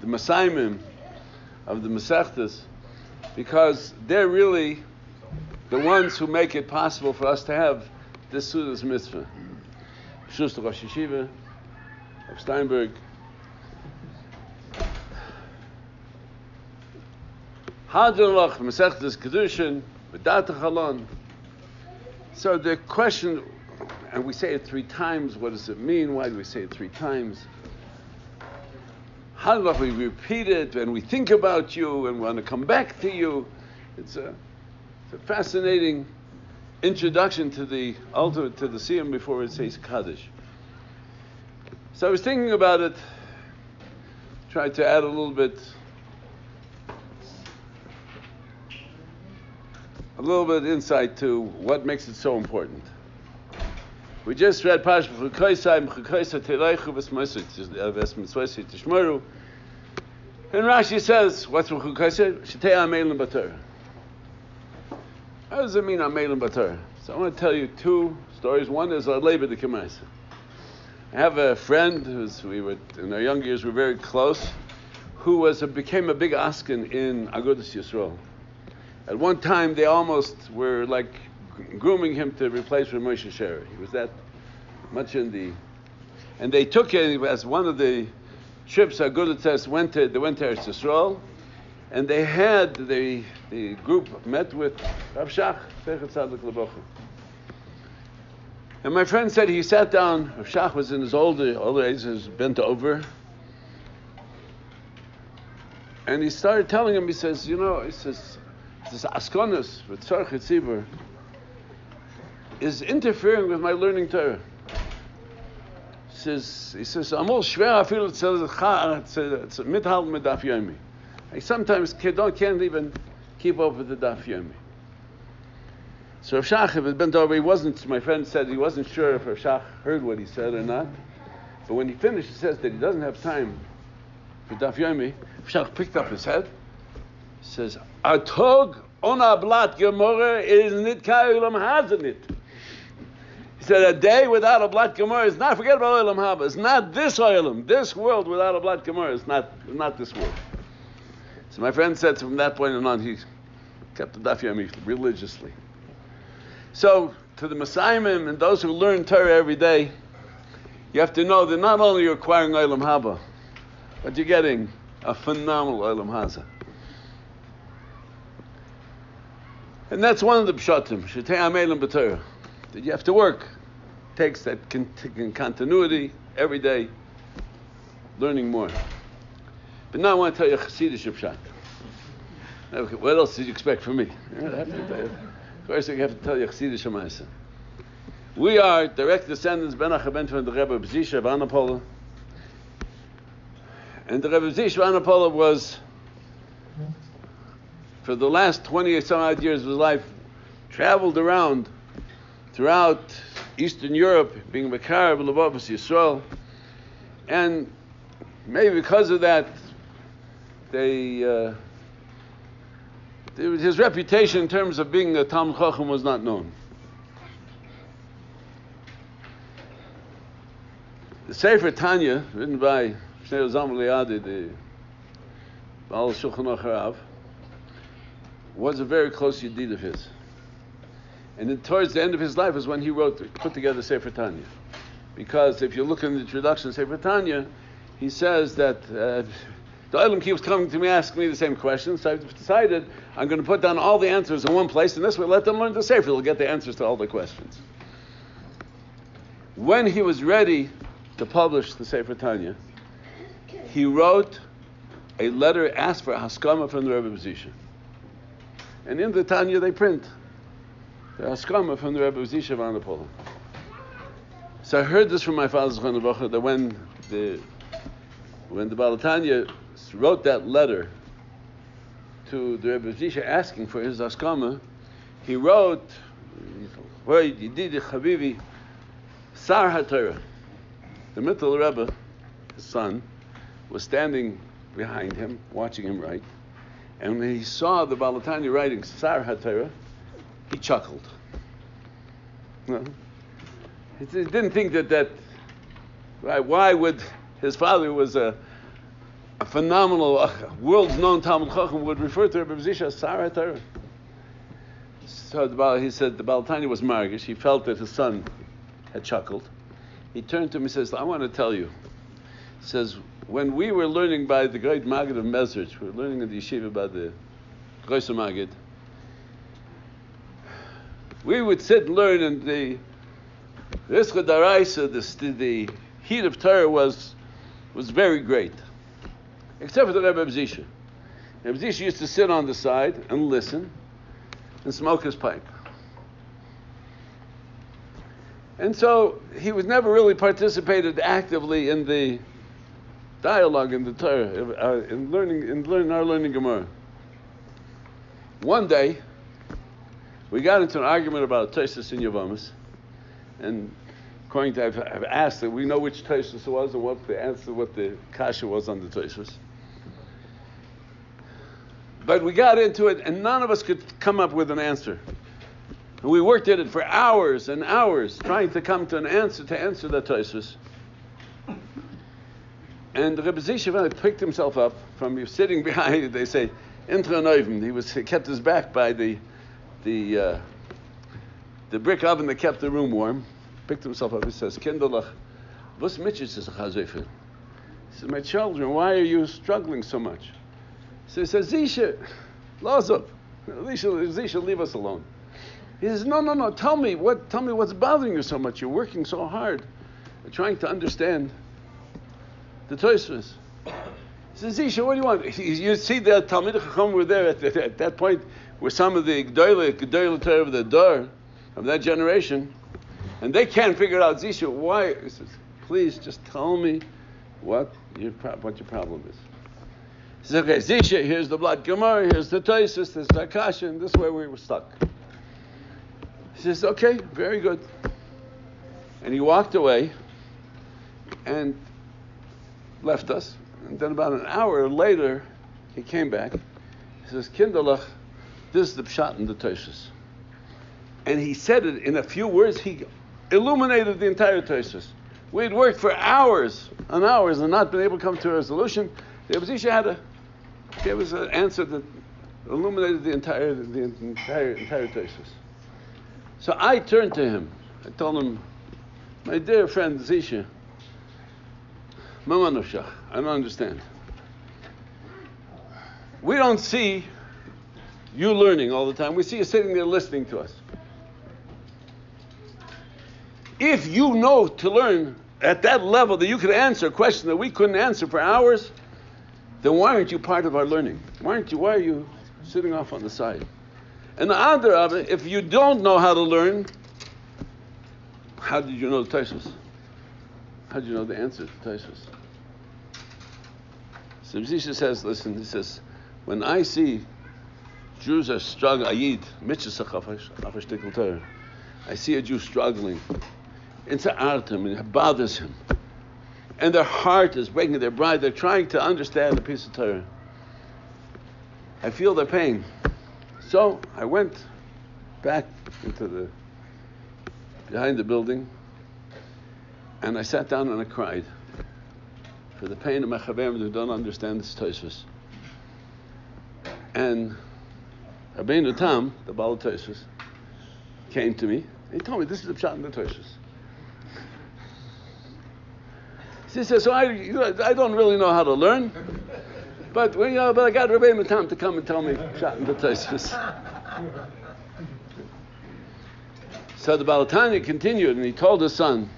Masaimim of the Maseches, because they're really the ones who make it possible for us to have this Suda's mitzvah. Schuster Rosh Yeshiva of Steinberg. Hadranlach, Maseches Kiddushin, V'dat Chalon. So the question, and we say it 3 times, what does it mean? Why do we say it 3 times? Hadranlach, we repeat it, and we think about you, and we want to come back to you. It's a fascinating introduction to the Siyum before it says Kaddish. So I was thinking about it, tried to add a little bit insight to what makes it so important. We just read Parashat Chukoisai, Chukoisai Teileichu v'Smitzvosei Tishmeru, and Rashi says, what's Chukoisai? Shetei Amelim B'Torah. How does it mean Amelim B'Torah? So I want to tell you 2 stories. One is Alter Rebbe of Chabad. I have a friend in our young years, we were very close, who became a big asken in Agudas Yisrael. At one time, they almost were like grooming him to replace Rav Moshe Sherry. He was that much and they took it as one of the trips Agudas went to Eretz Yisrael, and they had the group met with Rav Shach, and my friend said he sat down. Rav Shach was in his older age, he was bent over, and he started telling him. He says, this askonis with tzarch etzibur is interfering with my learning Torah. He says, Amol shver afil it's mithal mit daf yomi. I sometimes can't even keep up with the daf yomi. So Rav Shach, if it bent over, my friend said he wasn't sure if Rav Shach heard what he said or not. But when he finished, he says that he doesn't have time for daf yomi. Rav Shach picked up his head. He says, a tog on a blat gemara is nit ka'olam hazenit. He said, a day without a blat gemara is not, forget about olam haba, it's not this olam. This world without a blat gemara is not this world. So my friend said from that point on, he kept the daf yomi religiously. So to the Masaimim and those who learn Torah every day, you have to know that not only you're acquiring olam haba, but you're getting a phenomenal olam haza. And that's one of the pshatim, Shetei Amelim B'Torah, that you have to work. It takes that continuity every day, learning more. But now I want to tell you a Chassidish pshat. Okay, what else did you expect from me? I have to tell you. Of course, I have to tell you a Chassidish Amaisa. We are direct descendants, Ben Achaben, from the Rebbe of Zusha of Hanipoli. And the Rebbe of Zusha of Hanipoli was, for the last 20 some odd years of his life, traveled around throughout Eastern Europe, being Mekar of Ponovezh Yisrael, and maybe because of that, his reputation in terms of being a Talmid Chacham was not known. The Sefer Tanya, written by Shnei Zalman Liadi, the Baal Shulchan HaRav, was a very close yedid of his. And then towards the end of his life is when he put together Sefer Tanya. Because if you look in the introduction to Sefer Tanya, he says that the Olam keeps coming to me, asking me the same questions, so I've decided I'm going to put down all the answers in one place, and this way let them learn the Sefer. They'll get the answers to all the questions. When he was ready to publish the Sefer Tanya, he wrote a letter, asked for a haskama from the Rebbe of Zusha. And in the Tanya they print the haskama from the Rebbe of Zusha of Hanipoli. So I heard this from my father Zechron Levracha, that when the Baal Tanya wrote that letter to the Rebbe of Zusha asking for his haskama, he wrote, Yedidi Chavivi Sar HaTorah. The Mittel Rebbe, his son, was standing behind him, watching him write. And when he saw the Baal Tanya writing Sar HaTorah, he chuckled. No. He didn't think that right, why would his father was a a phenomenal, world's known Talmud Chacham would refer to Rebbe Zusha as Sar HaTorah. So he said the Baal Tanya was margish. He felt that his son had chuckled. He turned to him and says, I want to tell you. He says, when we were learning by the great Maggid of Mezrich, we were learning in the yeshiva by the Großer Maggid, we would sit and learn, and the Rischa Daraisa, the heat of Torah was very great. Except for the Rebbe of Zusha. Rebbe Zusha used to sit on the side and listen and smoke his pipe. And so he was never really participated actively in the dialogue in the Torah, in learning Gemara. One day, we got into an argument about Tosfos in Yevamos, and according to I've asked that we know which Tosfos it was and what the answer, what the kasha was on the Tosfos. But we got into it, and none of us could come up with an answer. And we worked at it for hours and hours, trying to come to an answer to answer the Tosfos. And the Rebbe Zusha picked himself up from sitting behind, they say, Intra Neuven. He kept his back by the brick oven that kept the room warm. Picked himself up. He says, Kinderlach, was mitches is a He says, my children, why are you struggling so much? So he says, Zusha, Lazov, Zusha, leave us alone. He says, no, tell me what's bothering you so much. You're working so hard. You're trying to understand the Tosfos. He says, Zusha, what do you want? You see the Talmid Chacham were there at that point where some of the Gedolei Torah of the Dor of that generation, and they can't figure out, Zusha, why? He says, please just tell me what your problem is. He says, okay, Zusha, here's the blood Gemara, here's the Tosfos, there's the Kasha, and this is where we were stuck. He says, okay, very good. And he walked away and left us. And then about an hour later, he came back. He says, Kinderlach, this is the pshat in the Tosfos. And he said it in a few words. He illuminated the entire Tosfos. We had worked for hours and hours and not been able to come to a resolution. The Rebbe Zusha gave us an answer that illuminated the entire Tosfos. So I turned to him. I told him, my dear friend Zusha, Mama no Shach, I don't understand. We don't see you learning all the time. We see you sitting there listening to us. If you know to learn at that level that you could answer a question that we couldn't answer for hours, then why aren't you part of our learning? Why are you sitting off on the side? And the other of it, if you don't know how to learn, how did you know the Tosfos? How did you know the answer to Tosfos? So Zusha says, listen, he says, when I see Jews are struggling, I see a Jew struggling. It's him, and it bothers him. And their heart is breaking their bride. They're trying to understand the piece of Torah. I feel their pain. So I went back into behind the building, and I sat down and I cried for the pain of my chaverim who don't understand this Tosfos. And Rabbeinu Tam, the Baal Tosfos, came to me. He told me, this is the pshat in the Tosfos. He says, so I don't really know how to learn, but I got Rabbeinu Tam to come and tell me pshat in the Tosfos. So the Baal Tanya continued, and he told his son,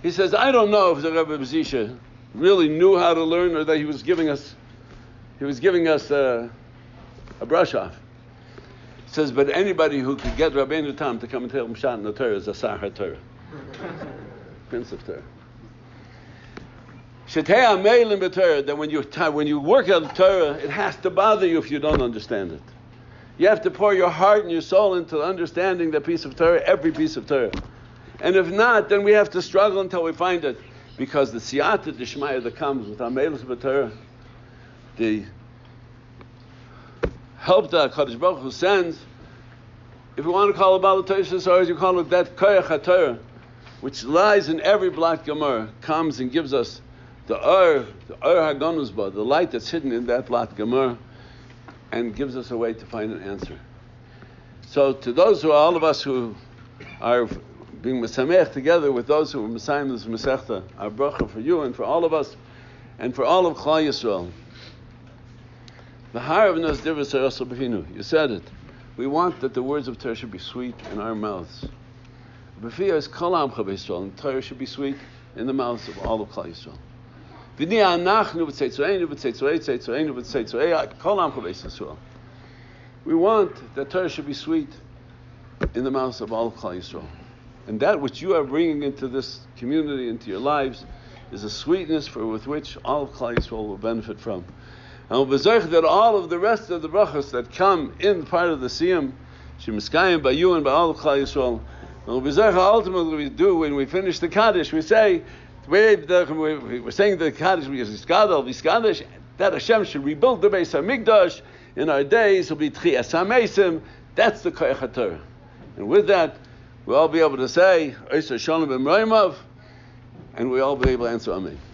he says, I don't know if the Rebbe of Zusha really knew how to learn, or that he was giving us a brush off. He says, but anybody who could get Rabbeinu Tam to come and tell him pshat in the Torah is a Sar HaTorah, Prince of Torah. That when you work at the Torah, it has to bother you if you don't understand it. You have to pour your heart and your soul into understanding the piece of Torah, every piece of Torah. And if not, then we have to struggle until we find it. Because the siyata d'shmaya that comes with Amelus b'Torah, the help that HaKadosh Baruch Hu sends, if you want to call it Baal Tosfos, or as you call it that Koyach HaTorah, which lies in every block Gemara, comes and gives us the Haganuzba, the light that's hidden in that Lat Gemara, and gives us a way to find an answer. So to those who are all of us who are being Mesamech together with those who are Mesayim this Masechta, our bracha for you and for all of us, and for all of Klal Yisrael. The HaRav Nos Divas Arasal B'Hinu. You said it. We want that the words of Torah should be sweet in our mouths. B'Fiyah is Kol Amcha B'Yisrael, and Torah should be sweet in the mouths of all of Klal Yisrael. V'ni Anachnu B'Tzeitzoreinu B'Tzeitzoreinu B'Tzeitzoreinu Kol Amcha B'Yisrael. We want that Torah should be sweet in the mouths of all of Klal Yisrael. And that which you are bringing into this community, into your lives, is a sweetness with which all of Klal Yisrael will benefit from. And we'll be zeich that all of the rest of the brachas that come in part of the Siyum, Shemiskayim by you and by all of Klal Yisrael, and we'll be zeich ultimately we do when we finish the Kaddish, we say, we're saying the Kaddish, V'Skadash, that Hashem should rebuild the Beis HaMikdash. In our days, will be Tchias HaMeisim. That's the Koyach HaTorah. And with that, we'll all be able to say, Oisar Shalom B'Mroimav, and we'll all be able to answer Amen.